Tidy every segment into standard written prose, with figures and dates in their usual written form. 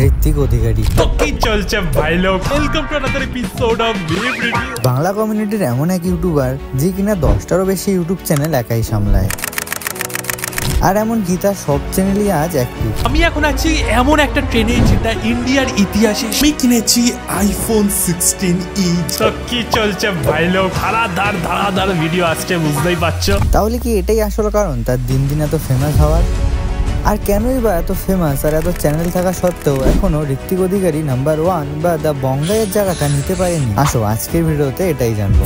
ঋত্বিক অধিকারী। কি চলছে ভাই লোক, welcome to another episode of new video. Bangla কমিউনিটির এমন এক ইউটিউবার যে কিনা 10টারও বেশি ইউটিউব চ্যানেল একাই সামলায়, আর এমনকি তার সব চ্যানেলই আজ অ্যাক্টিভ। আমি এখন আছি এমন একটা ট্রেনে যেটা ইন্ডিয়ার ইতিহাসে আমি কিনেছি আইফোন 16e। তো কি চলছে ভাই লোক, ধারাধার ভিডিও আসছে, বুঝতেই পারছো। তাহলে কি এটাই আসল কারণ তার দিন দিন এত ফেমাস হওয়ার? আর কেনই বা এত ফেমাস আর এত চ্যানেল থাকা সত্ত্বেও এখনো ঋত্বিক অধিকারী নাম্বার 1 বা দ্য বঙ্গাইয়ের জায়গাটা নিতে পারেনি? আসো আজকের ভিডিওতে এটাই জানবো।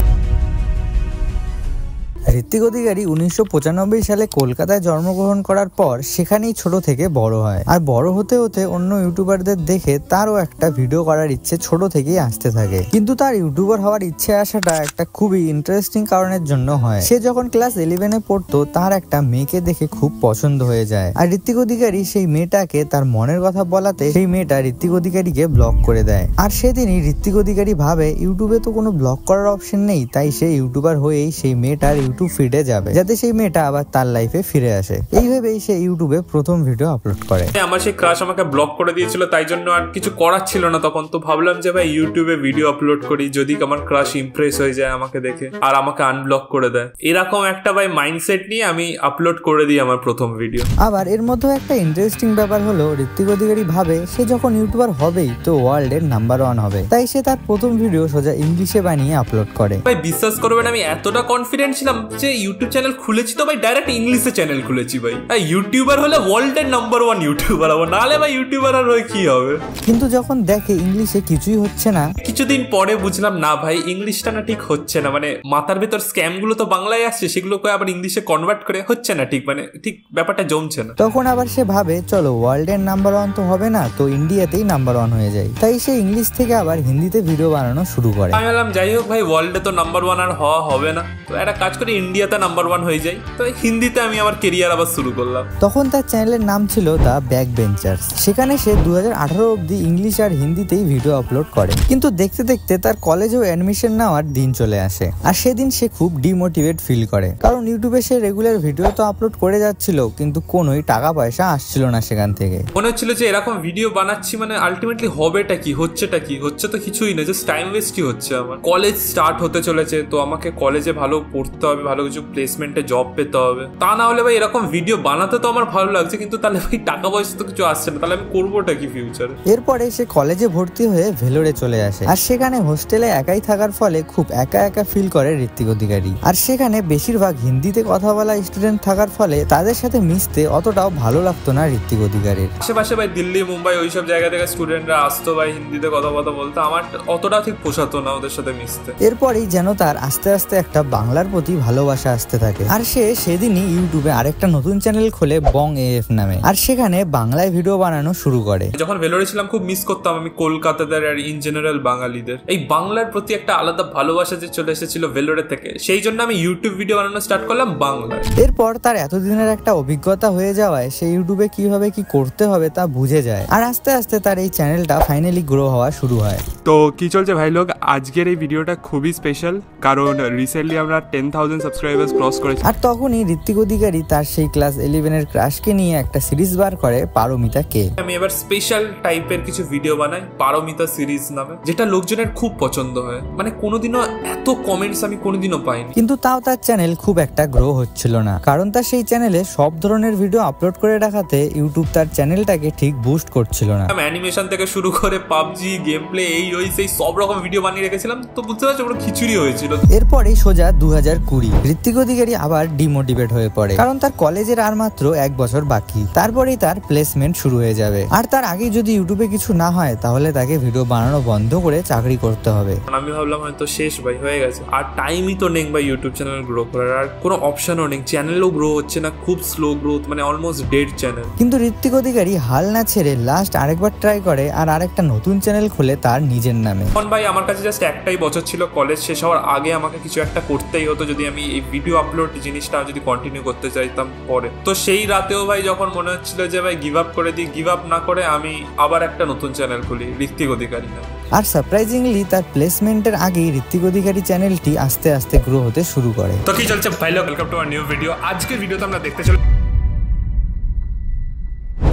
ঋত্বিক অধিকারী 1995 সালে কলকাতায় জন্মগ্রহণ করার পর সেখানেই ছোট থেকে বড় হয়, আর বড় হতে হতে অন্য ইউটিউবারদের দেখে তারও একটা ভিডিও করার ইচ্ছে ছোট থেকেই আসতে থাকে। কিন্তু তার ইউটিউবার হওয়ার ইচ্ছে আসাটা একটা খুবই ইন্টারেস্টিং কারণের জন্য হয়। সে যখন ক্লাস 11-এ পড়তো তার একটা মেয়েকে দেখে খুব পছন্দ হয়ে যায়, আর ঋত্বিক অধিকারী সেই মেয়েটাকে তার মনের কথা বলাতে সেই মেয়েটা ঋত্বিক অধিকারীকে ব্লক করে দেয়। আর সেদিনই ঋত্বিক অধিকারী ভাবে ইউটিউবে তো কোনো ব্লক করার অপশন নেই, তাই সে ইউটিউবার হয়েই সেই মেয়েটার ইউটিউব ফিডে যাবে যাতে সেই মেয়েটা আবার তার লাইফে ফিরে আসে। এইভাবেই সে ইউটিউবে প্রথম ভিডিও আপলোড করে। আমার সেই ক্রাশ আমাকে ব্লক করে দিয়েছিল, তাই জন্য আর কিছু করার ছিল না তখন। তো ভাবলাম যে ভাই ইউটিউবে ভিডিও আপলোড করি, যদি আমার ক্রাশ ইমপ্রেস হয়ে যায় আমাকে দেখে আর আমাকে আনব্লক করে দেয়, এরকম একটা ভাই মাইন্ডসেট নিয়ে আমি আপলোড করে দিই আমার প্রথম ভিডিও। আবার এর মধ্যে একটা ইন্টারেস্টিং ব্যাপার হলো ঋত্বিক অধিকারী ভাবে সে যখন ইউটিউবার হবেই তো ওয়ার্ল্ডের নাম্বার 1 হবে, তাই সে তার প্রথম ভিডিও সোজা ইংলিশে বানিয়ে আপলোড করে। ভাই বিশ্বাস করবেন আমি এতটা কনফিডেন্ট ছিলাম যে ইউটিউব চ্যানেল খুলেছি তো ভাই ডাইরেক্ট ইংলিশে চ্যানেল খুলেছি। ভাই ইউটিউবার হলে ওয়ার্ল্ডের নাম্বার 1 ইউটিউবার হবো, নাহলে ভাই ইউটিউবার আর হয়ে কি হবে। কিন্তু যখন দেখে ইংলিশে কিছুই হচ্ছে না, কিছুদিন পরে বুঝলাম না ভাই ইংলিশটা না ঠিক হচ্ছে না, মানে মাথার ভেতর স্ক্যাম গুলো তো বাংলায় আসছে, সেগুলোকে আবার ইংলিশে কনভার্ট করে হচ্ছে না ঠিক, মানে ঠিক ব্যাপারটা জমছে না। তখন আবার সে ভাবে চলো ওয়ার্ল্ডের নাম্বার 1 তো হবে না, তো ইন্ডিয়াতেই নাম্বার 1 হয়ে যায়। তাই সে ইংলিশ থেকে আবার হিন্দিতে ভিডিও বানানো শুরু করে। আমি বললাম যাই হোক ভাই ওয়ার্ল্ডে তো নাম্বার 1 আর হওয়া হবে না, তো একটা কাজ করে ইন্ডিয়াতে নাম্বার 1 হয়ে যায়। তো হিন্দিতে আমি আমার কেরিয়ার আবার শুরু করলাম। তখন তার চ্যানেলের নাম ছিল দ্য ব্যাক বেঞ্চার্স। সেখানে সে 2018 অব্দি ইংলিশ আর হিন্দিতেই ভিডিও আপলোড করে। কিন্তু দেখতে দেখতে তার কলেজেও অ্যাডমিশন নেওয়ার দিন চলে আসে, আর সেদিন সে খুব ডিমোটিভেট ফিল করে, কারণ ইউটিউবে সে রেগুলার ভিডিও তো আপলোড করে যাচ্ছিল কিন্তু কোনোই টাকা পয়সা আসছিল না সেখান থেকে। মনে হচ্ছিল যে এরকম ভিডিও বানাচ্ছি মানে আলটিমেটলি হবেটা কি, হচ্ছেটা কি, হচ্ছে তো কিছুই না, জাস্ট টাইম ওয়েস্টই হচ্ছে আমার। কলেজ স্টার্ট হতে চলেছে, তো আমাকে কলেজে ভালো পড়তে হবে, ভালো কিছু প্লেসমেন্টে জব পেতে হবে, তা না হলে ভাই এরকম ভিডিও বানাতে তো আমার ভালো লাগছে কিন্তু তাহলে ভাই টাকা পয়সা তো কিছু আসছে না, তাহলে আমি করবোটা কি ফিউচারে। এরপরে সে কলেজে ভর্তি হয়ে ভেলোরে চলে আসে, আর সেখানে হোস্টেলে একাই থাকার ফলে খুব একা একা ফিল করে ঋত্বিক অধিকারী। আর সেখানে বেশিরভাগ হিন্দিতে কথা বলা স্টুডেন্ট থাকার ফলে তাদের সাথে মিশতে অতটাও ভালো লাগতো না ঋত্বিক অধিকারীর। আশেপাশে ভাই দিল্লি মুম্বাই ওইসব জায়গা থেকে স্টুডেন্টরা আসতো ভাই হিন্দিতে কথা বলতে, আমার অতটা ঠিক পোষাতো না ওদের সাথে মিশতে। এরপরেই যেন তার আস্তে আস্তে একটা বাংলার প্রতি ভালোবাসা আসতে থাকে, আর সে সেদিনই ইউটিউবে আরেকটা নতুন চ্যানেল খোলে বং এএফ নামে, আর সেখানে বাংলায় ভিডিও বানানো শুরু করে। যখন ভেলোরে ছিলাম খুব মিস করতাম আমি কলকাতাদের আর ইন জেনারেল বাঙালিদের, এই বাংলার প্রতি একটা আলাদা ভালোবাসা যে চলে এসেছিল ভেলোরে থেকে, সেই জন্য আমি ইউটিউব ভিডিও বানানো স্টার্ট করলাম বাংলায়। এরপর তার এতদিনের একটা অভিজ্ঞতা হয়ে যাওয়ায় সে ইউটিউবে কিভাবে কি করতে হবে তা বুঝে যায়, আর আস্তে আস্তে তার এই চ্যানেলটা ফাইনালি গ্রো হওয়া শুরু হয়। তো কি চলছে ভাই লোক, আজকের এই ভিডিওটা খুবই স্পেশাল কারণ রিসেন্টলি আমরা 10,000 সাবস্ক্রাইবার্স ক্রস করেছি। আর তখনই ঋত্বিক অধিকারী তার সেই ক্লাস 11-এর ক্রাশকে নিয়ে একটা সিরিজ বার করে পারমিতা কে। আমি এবার স্পেশাল টাইপের কিছু ভিডিও বানাই পারমিতা সিরিজ নামে, যেটা লোকজনের খুব পছন্দ হয়, মানে কোনোদিনও এত কমেন্টস আমি কোনোদিনও পাইনি। কিন্তু তাও তার চ্যানেল খুব একটা গ্রো হচ্ছিল না, কারণ তার সেই চ্যানেলে সব ধরনের ভিডিও আপলোড করে রাখাতে ইউটিউব তার চ্যানেলটাকে ঠিক বুস্ট করছিল না। আমি অ্যানিমেশন থেকে শুরু করে পাবজি গেম প্লে এই ওই সেই সব রকম ভিডিও বানিয়ে রেখেছিলাম, তো বুঝতে পারছো পুরো খিচুড়ি হয়েছিল। এরপরেই সোজা 2020 ঋত্বিক অধিকারী আবার ডিমোটিভেট হয়ে পড়ে, কারণ তার কলেজের আর মাত্র 1 বছর বাকি, তারপরেই তার প্লেসমেন্ট শুরু হয়ে যাবে। আর তার আগে যদি ইউটিউবে কিছু না হয় তাহলে তাকে ভিডিও বানানো বন্ধ করে চাকরি করতে হবে। আমি ভাবলাম হয়তো শেষ ভাই, হয়ে গেছে, আর টাইমই তো নেই ভাই ইউটিউব চ্যানেল গ্রো করার, আর কোনো অপশনও নেই, চ্যানেলও গ্রো হচ্ছে না, খুব স্লো গ্রোথ, মানে অলমোস্ট ডেড চ্যানেল। কিন্তু ঋত্বিক অধিকারী হাল না ছেড়ে লাস্ট আরেকবার ট্রাই করে আর আরেকটা নতুন চ্যানেল খুলে তার নিজের নামে। এখন ভাই আমার কাছে জাস্ট একটাই বছর ছিল, কলেজ শেষ হওয়ার আগে আমাকে কিছু একটা করতেই হতো যদি আমি এই ভিডিও আপলোড জিনিসটা যদি কন্টিনিউ করতে চাইতাম পরে। তো সেই রাতেও ভাই যখন মনে হচ্ছিল যে ভাই গিভ আপ করে দিই, গিভ আপ না করে আমি আবার একটা নতুন চ্যানেল খুলি ঋত্বিক অধিকারী নামে। আর সারপ্রাইজিংলি তার প্লেসমেন্টের আগেই ঋত্বিক অধিকারী চ্যানেলটি আস্তে আস্তে গ্রো হতে শুরু করে। তো কি চলছে ভাই লোক, welcome to our new video. আজকের ভিডিওতে আমরা দেখতে চলে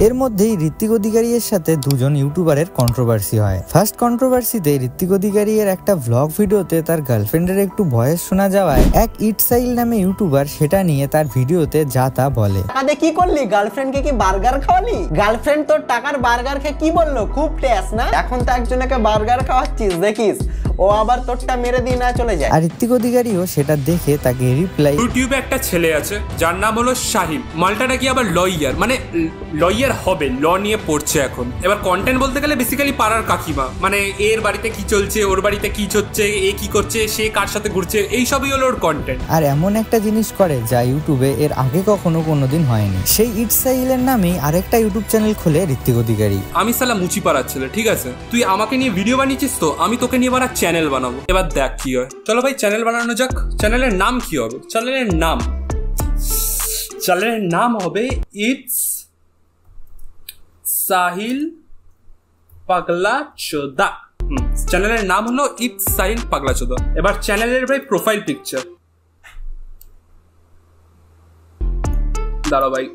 এর মধ্যেই ঋত্বিক অধিকারী এর সাথে দুজন ইউটিউবারের কন্ট্রোভার্সি হয়। ফার্স্ট কন্ট্রোভার্সিতে ঋত্বিক অধিকারী এর একটা ভ্লগ ভিডিওতে তার গার্লফ্রেন্ডের একটু ভয়েস শোনা যাওয়ায় এক ইটসাইল নামে ইউটিউবার সেটা নিয়ে তার ভিডিওতে যা তা বলে। টাকা কি করলি? গার্লফ্রেন্ডকে কি বার্গার খাওয়ালি? গার্লফ্রেন্ড তোর টাকার বার্গার খেয়ে কি বললো? খুব টেস্ট না? এখন তো একজনকে বার্গার খাওয়াচ্ছিস, দেখিস ও আবার তোরটা মেরে দিয়ে না চলে যায়। আর ঋত্বিক অধিকারীও সেটা দেখে তাকে রিপ্লাই, ইউটিউবে একটা ছেলে আছে যার নাম হলো শাহিন, মালটাটা কি আবার লয়ার, মানে লয়ার হবে, ল নিয়ে পড়ছে এখন। এবার কন্টেন্ট বলতে গেলে বেসিক্যালি পাড়ার কাকিমা, মানে এর বাড়িতে কি চলছে, ওর বাড়িতে কি হচ্ছে, এ কি করছে, সে কার সাথে ঘুরছে, এই সবই হলো ওর কন্টেন্ট। আর এমন একটা জিনিস করে যা ইউটিউবে এর আগে কখনো কোনোদিন হয়নি। সেই ইটসাইলের নামেই আরেকটা ইউটিউব চ্যানেল খোলে ঋত্বিক অধিকারী। আমি সালা মুচি পাড়ার ছেলে, ঠিক আছে, তুই আমাকে নিয়ে ভিডিও বানিয়েছিস, তো আমি তোকে নিয়ে বানা চ্যানেল বানাবো, এবার দেখ কি হয়। চলো ভাই চ্যানেল বানানো যাক। চ্যানেলের নাম কি হবে? চ্যানেলের নাম হবে ইটস সাহিল পাগলা চোদা। চ্যানেলের নাম হলো ইটস সাহিল পাগলা চোদা। এবার চ্যানেলের ভাই প্রোফাইল পিকচার, দাঁড়াও ভাই,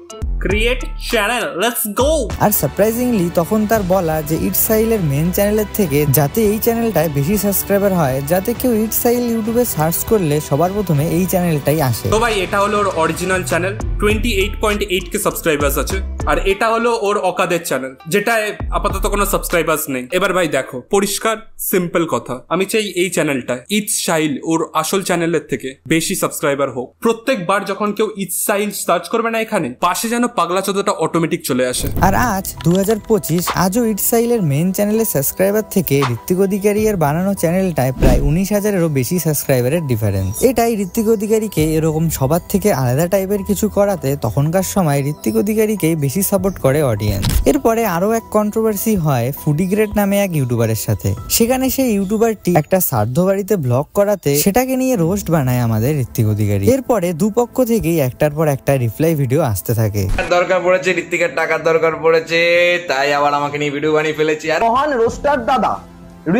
ক্রিয়েট চ্যানেল, লেটস গো। আর সারপ্রাইজিংলি তখন তার বলা যে ইটসাইলের মেন চ্যানেলের থেকে যাতে এই চ্যানেলটায় বেশি সাবস্ক্রাইবার হয়, যাতে কেউ ইটসাইল ইউটিউবে সার্চ করলে সবার প্রথমে এই চ্যানেলটাই আসে। তো ভাই এটা হলো ওর অরিজিনাল চ্যানেল, 28.8k সাবস্ক্রাইবার্স আছে। আর এটা হলো ওর অকাদের চ্যানেল, যেটায় আপাতত কোনো সাবস্ক্রাইবার্স নেই। এবার ভাই দেখো, পরিষ্কার সিম্পল কথা, আমি চাই এই চ্যানেলটায় ইটস সাহিল ওর আসল চ্যানেলের থেকে বেশি সাবস্ক্রাইবার হোক। প্রত্যেকবার যখন কেউ ইটস সাহিল সার্চ করবে না, এখানে পাশে যেন পাগলা চোদাটা অটোমেটিক চলে আসে। আর আজ 2025 আজও ইটসাইলের মেন চ্যানেলের সাবস্ক্রাইবার থেকে ঋত্বিক অধিকারী এর বানানো চ্যানেলটায় প্রায় 19,000-এরও বেশি সাবস্ক্রাইবারের ডিফারেন্স। এটাই ঋত্বিক অধিকারীকে এরকম সবার থেকে আলাদা টাইপের কিছু করাতে তখনকার সময় ঋত্বিক অধিকারীকেই বেশি সাপোর্ট করে অডিয়েন্স। এরপরে আরো এক কন্ট্রোভার্সি হয় ফুডিগ্রেড নামে এক ইউটিউবারের সাথে। সেখানে সেই ইউটিউবারটি একটা শ্রাদ্ধ বাড়িতে ব্লগ করাতে সেটাকে নিয়ে রোস্ট বানায় আমাদের ঋত্বিক অধিকারী। এরপরে দুপক্ষ থেকেই একটার পর একটা রিপ্লাই ভিডিও আসতে থাকে। দরকার পড়েছে, ঋত্বিকের টাকার দরকার পড়েছে, তাই আবার আমাকে নিয়ে ভিডিও বানিয়ে ফেলেছি। আর মহান রোস্টার দাদা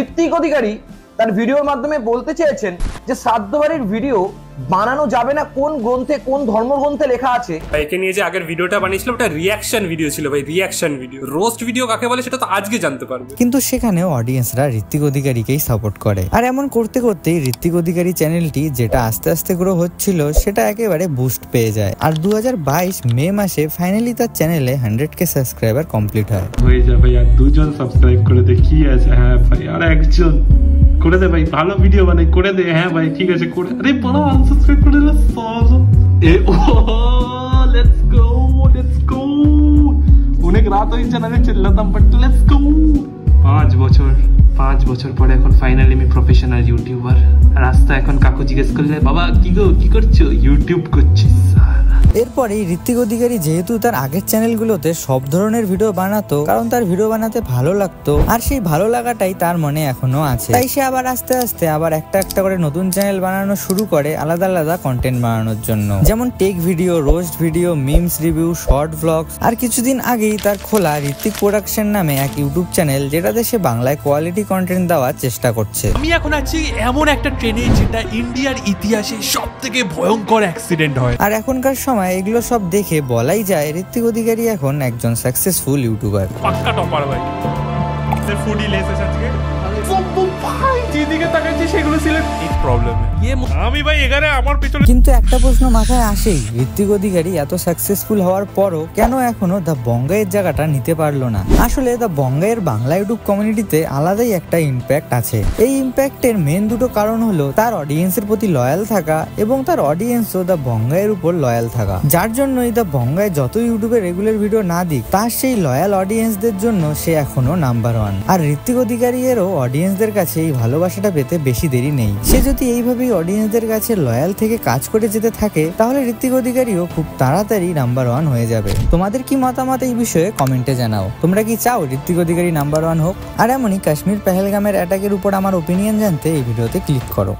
ঋত্বিক অধিকারী তার ভিডিওর মাধ্যমে বলতে চেয়েছেন যে শ্রাদ্ধ বাড়ির ভিডিও বানানো যাবে না, কোন গ্রন্থে, কোন ধর্মগ্রন্থে লেখা আছে। একে নিয়ে যে আগের ভিডিওটা বানিয়েছিল ওটা রিয়াকশন ভিডিও ছিল ভাই, রিয়াকশন ভিডিও। রোস্ট ভিডিও কাকে বলে সেটা তো আজকে জানতে পারবে। কিন্তু সেখানেও অডিয়েন্সরা ঋত্বিক অধিকারীকেই সাপোর্ট করে। আর এমন করতে করতেই ঋত্বিক অধিকারী চ্যানেলটি যেটা আস্তে আস্তে গ্রো হচ্ছিল সেটা একেবারে বুস্ট পেয়ে যায়। আর 2022 মে মাসে ফাইনালি তার চ্যানেলে 100k সাবস্ক্রাইবার কমপ্লিট হয়। হয়ে যাবে ভাই, আর দুজন সাবস্ক্রাইব করে দে, কি আছে? হ্যাঁ ভাই, আর একজন করে দে ভাই, ভালো ভিডিও বানাই, করে দে। হ্যাঁ ভাই ঠিক আছে, করে। আরে বড় আনসাবস্ক্রাইব করে দিলে সব। Let's go. অনেক রাত হয়ে চ্যানেলে চিল্লাতাম, বাট লেটস গো। 5 বছর পরে এখন ফাইনালি আমি প্রফেশনাল ইউটিউবার। রাস্তা এখন কাকু জিজ্ঞেস করলে, বাবা কি গো, কি করছো? ইউটিউব করছিস। এরপরে ঋত্বিক অধিকারী যেহেতু তার আগের চ্যানেলগুলোতে সব ধরনের ভিডিও বানাতো, কারণ তার ভিডিও বানাতে ভালো লাগতো, আর সেই ভালো লাগাটাই তার মনে এখনো আছে, তাই সে আবার আস্তে আস্তে আবার একটা একটা করে নতুন চ্যানেল বানানো শুরু করে আলাদা আলাদা কন্টেন্ট বানানোর জন্য, যেমন tech video, roast video, memes review, short vlogs. আর কিছুদিন আগেই তার খোলা ঋত্বিক প্রোডাকশন নামে এক ইউটিউব চ্যানেল, যেটাতে সে বাংলায় কোয়ালিটি কন্টেন্ট দেওয়ার চেষ্টা করছে। আমি এখন আছি এমন একটা ট্রেনে যেটা ইন্ডিয়ার ইতিহাসে সবথেকে ভয়ঙ্কর অ্যাক্সিডেন্ট হয়। আর এখনকার সময় এগুলো সব দেখে বলাই যায় ঋত্বিক অধিকারী এখন একজন সাকসেসফুল ইউটিউবার। পাক্কা টপার ভাই। ফুডি লেসেস আজকে ভাই যেদিকে তাকাচ্ছি সেগুলো সিলেক্ট এই প্রবলেম। আমি ভাই এখানে আমার পিছনে। কিন্তু একটা প্রশ্ন মাথায় আসেই, ঋত্বিক অধিকারী এত সাকসেসফুল হওয়ার পরও কেন এখনো দ্য বঙ্গাইয়ের জায়গাটা নিতে পারলো না? আসলে দ্য বঙ্গাইয়ের বাংলা ইউটিউব কমিউনিটিতে আলাদাই একটা ইম্প্যাক্ট আছে। এই ইম্প্যাক্টের মেন দুটো কারণ হলো তার অডিয়েন্সের প্রতি লয়াল থাকা এবং তার অডিয়েন্সও দ্য বঙ্গাইয়ের উপর লয়াল থাকা, যার জন্যই দ্য বঙ্গাই যত ইউটিউবে রেগুলার ভিডিও না দিক, তার সেই লয়াল অডিয়েন্সদের জন্য সে এখনো নাম্বার 1। আর ঋত্বিক অধিকারী এরও অডিয়েন্সদের কাছে এই ভালোবাসাটা পেতে বেশি দেরি নেই। সে যদি এইভাবেই অডিয়েন্সদের কাছে লয়াল থেকে কাজ করে যেতে থাকে, তাহলে ঋত্বিক অধিকারীও খুব তাড়াতাড়ি নাম্বার 1 হয়ে যাবে। তোমাদের কি মতামত এই বিষয়ে কমেন্টে জানাও। তোমরা কি চাও ঋত্বিক অধিকারী নাম্বার 1 হোক? আর এমনই কাশ্মীর পেহেলগামের অ্যাটাকের উপর আমার ওপিনিয়ন জানতে এই ভিডিওতে ক্লিক করো।